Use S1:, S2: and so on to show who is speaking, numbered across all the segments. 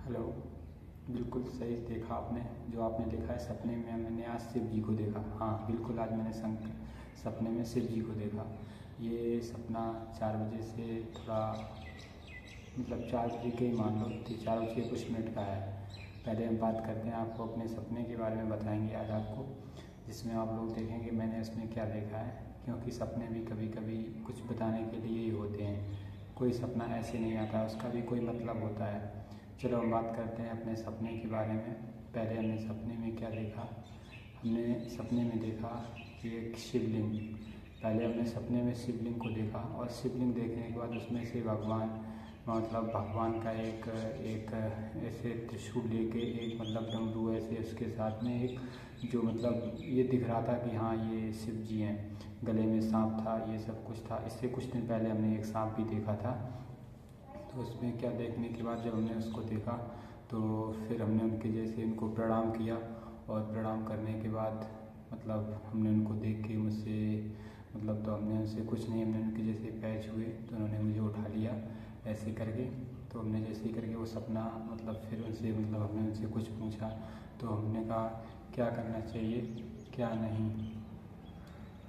S1: Hello. बिल्कुल सही देखा आपने। जो आपने देखा है सपने में मैंने आज शिव जी को देखा। हाँ बिल्कुल, आज मैंने सपने में शिव जी को देखा। ये सपना 4 बजे से थोड़ा मतलब 4 बजे के ही मान लो, 4 बजे कुछ मिनट का है। पहले हम बात करते हैं, आपको अपने सपने के बारे में बताएंगे आज आपको, जिसमें आप लोग देखेंगे मैंने उसमें क्या देखा है। क्योंकि सपने भी कभी कभी कुछ बताने के लिए ही होते हैं, कोई सपना ऐसे नहीं आता, उसका भी कोई मतलब होता है। चलो हम बात करते हैं अपने सपने के बारे में। पहले हमने सपने में क्या देखा, हमने सपने में देखा कि एक शिवलिंग। पहले हमने सपने में शिवलिंग को देखा और शिवलिंग देखने के बाद उसमें से भगवान मतलब भगवान का एक एक ऐसे त्रिशूल लेके एक मतलब डमरू ऐसे उसके साथ में एक जो मतलब ये दिख रहा था कि हाँ ये शिव जी हैं। गले में सांप था, ये सब कुछ था। इससे कुछ दिन पहले हमने एक सांप भी देखा था। तो उसमें क्या देखने के बाद जब हमने उसको देखा तो फिर हमने उनके जैसे उनको प्रणाम किया और प्रणाम करने के बाद मतलब हमने उनको देख के मुझसे मतलब तो हमने उनसे कुछ नहीं, हमने उनके जैसे पैर छुए तो उन्होंने मुझे उठा लिया ऐसे करके। तो हमने जैसे ही करके वो सपना मतलब फिर उनसे मतलब हमने उनसे कुछ पूछा तो हमने कहा क्या करना चाहिए क्या नहीं।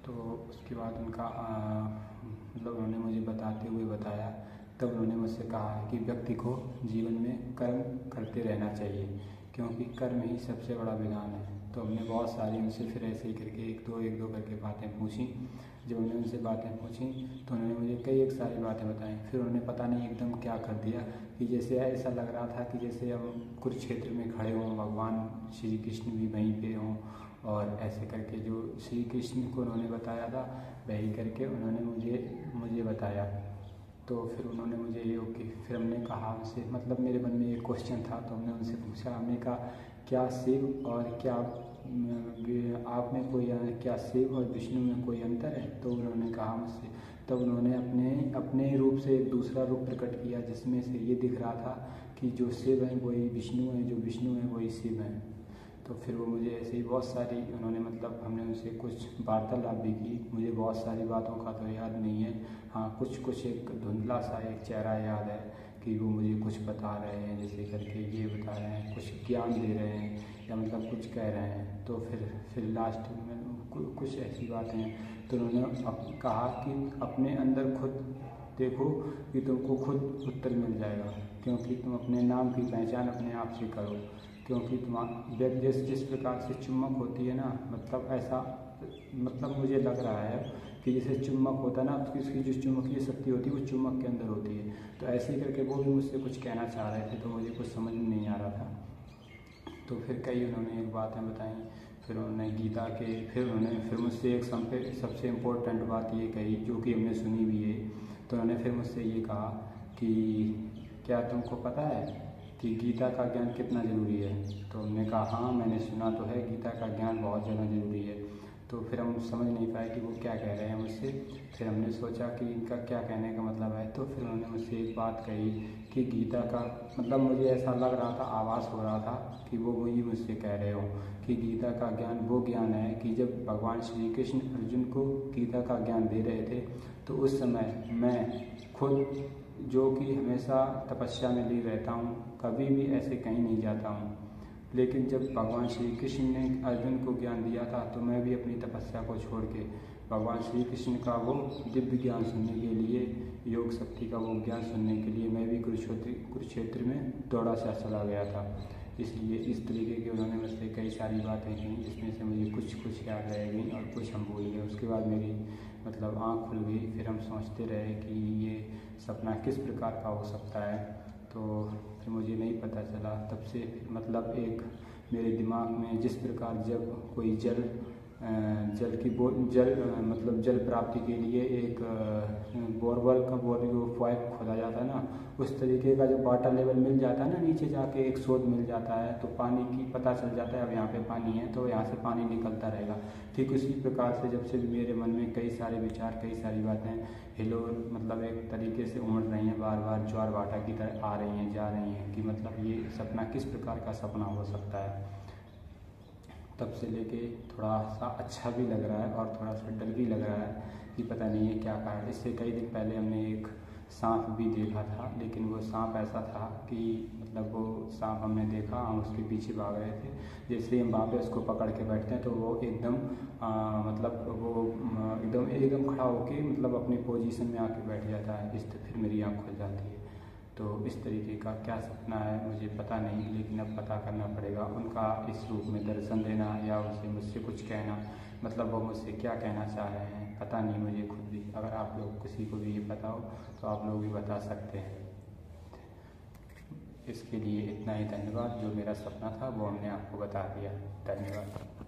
S1: तो उसके बाद उनका मतलब उन्होंने मुझे बताते हुए बताया, तब उन्होंने मुझसे कहा है कि व्यक्ति को जीवन में कर्म करते रहना चाहिए, क्योंकि कर्म ही सबसे बड़ा विधान है। तो हमने बहुत सारी उनसे फिर ऐसे ही करके एक दो करके बातें पूछी। जब हमने उनसे बातें पूछी तो उन्होंने मुझे कई एक सारी बातें बताई। फिर उन्होंने पता नहीं एकदम क्या कर दिया कि जैसे ऐसा लग रहा था कि जैसे हम कुरुक्षेत्र में खड़े हों, भगवान श्री कृष्ण भी वहीं पे हों, और ऐसे करके जो श्री कृष्ण को उन्होंने बताया था वही करके उन्होंने मुझे बताया। तो फिर उन्होंने मुझे ये ओके, फिर हमने कहा उनसे मतलब मेरे मन में एक क्वेश्चन था तो हमने उनसे पूछा, हमने कहा क्या शिव और क्या आप में कोई क्या शिव और विष्णु में कोई अंतर है। तो उन्होंने कहा मुझसे, तब उन्होंने अपने रूप से एक दूसरा रूप प्रकट किया जिसमें से ये दिख रहा था कि जो शिव हैं वही विष्णु हैं, जो विष्णु हैं वही शिव हैं। तो फिर वो मुझे ऐसे ही बहुत सारी उन्होंने मतलब हमने उनसे कुछ वार्तालाप भी की। मुझे बहुत सारी बातों का तो याद नहीं है, हाँ कुछ एक धुंधला सा एक चेहरा याद है कि वो मुझे कुछ बता रहे हैं, जैसे करके ये बता रहे हैं, कुछ ज्ञान दे रहे हैं या मतलब कुछ कह रहे हैं। तो फिर लास्ट में कुछ ऐसी बातें हैं तो उन्होंने कहा कि अपने अंदर खुद देखो कि तुमको खुद उत्तर मिल जाएगा, क्योंकि तुम अपने नाम की पहचान अपने आप से करो। क्योंकि तुम जिस प्रकार से चुम्बक होती है ना, मतलब ऐसा मतलब मुझे लग रहा है कि जैसे चुम्बक होता है ना, तो उसकी जो चुम्बकीय शक्ति होती है वो चुम्बक के अंदर होती है। तो ऐसे ही करके वो भी मुझसे कुछ कहना चाह रहे थे तो मुझे कुछ समझ में नहीं आ रहा था। तो फिर कई उन्होंने एक बातें बताई। फिर उन्होंने गीता के फिर मुझसे एक सबसे इम्पोर्टेंट बात ये कही जो कि हमने सुनी भी है। तो उन्होंने फिर मुझसे ये कहा कि क्या तुमको पता है कि गीता का ज्ञान कितना ज़रूरी है। तो हमने कहा हाँ मैंने सुना तो है, गीता का ज्ञान बहुत ज़्यादा ज़रूरी है। तो फिर हम समझ नहीं पाए कि वो क्या कह रहे हैं मुझसे। फिर हमने सोचा कि इनका क्या कहने का मतलब है। तो फिर उन्होंने मुझसे एक बात कही कि गीता का मतलब मुझे ऐसा लग रहा था, आभास हो रहा था कि वो वही मुझसे कह रहे हो कि गीता का ज्ञान वो ज्ञान है कि जब भगवान श्री कृष्ण अर्जुन को गीता का ज्ञान दे रहे थे तो उस समय मैं खुद जो कि हमेशा तपस्या में ली रहता हूँ, कभी भी ऐसे कहीं नहीं जाता हूँ, लेकिन जब भगवान श्री कृष्ण ने अर्जुन को ज्ञान दिया था तो मैं भी अपनी तपस्या को छोड़ के भगवान श्री कृष्ण का वो दिव्य ज्ञान सुनने के लिए, योग शक्ति का वो ज्ञान सुनने के लिए मैं भी कुरुक्षेत्र में दौड़ा सा चला गया था। इसलिए इस तरीके की उन्होंने मुझसे कई सारी बातें की जिसमें से मुझे कुछ याद रह गई और कुछ हम भूल गए। उसके बाद मेरी मतलब आँख खुल गई। फिर हम सोचते रहे कि ये सपना किस प्रकार का हो सकता है। तो फिर मुझे नहीं पता चला। तब से मतलब एक मेरे दिमाग में जिस प्रकार जब कोई मतलब जल प्राप्ति के लिए एक बोरवेल का पाइप खोदा जाता है ना, उस तरीके का जब वाटर लेवल मिल जाता है ना, नीचे जाके एक शोध मिल जाता है तो पानी की पता चल जाता है अब यहाँ पे पानी है तो यहाँ से पानी निकलता रहेगा। ठीक उसी प्रकार से जब से मेरे मन में कई सारे विचार, कई सारी बातें हिलो मतलब एक तरीके से उमड़ रही हैं, बार बार ज्वार भाटा की तरह आ रही हैं जा रही हैं कि मतलब ये सपना किस प्रकार का सपना हो सकता है। तब से लेके थोड़ा सा अच्छा भी लग रहा है और थोड़ा सा डर भी लग रहा है कि पता नहीं है क्या कारण। इससे कई दिन पहले हमने एक सांप भी देखा था, लेकिन वो सांप ऐसा था कि मतलब वो सांप हमने देखा, हम उसके पीछे भाग रहे थे। जैसे ही हम वहाँ पे उसको पकड़ के बैठते हैं तो वो एकदम मतलब वो एकदम खड़ा होके मतलब अपनी पोजीशन में आके बैठ जाता है। इस फिर मेरी आँख खुल जाती है। तो इस तरीके का क्या सपना है मुझे पता नहीं, लेकिन अब पता करना पड़ेगा। उनका इस रूप में दर्शन देना या उनसे मुझसे कुछ कहना, मतलब वो मुझसे क्या कहना चाह रहे हैं पता नहीं मुझे खुद भी। अगर आप लोग किसी को भी ये पता हो तो आप लोग भी बता सकते हैं। इसके लिए इतना ही धन्यवाद। जो मेरा सपना था वो हमने आपको बता दिया। धन्यवाद।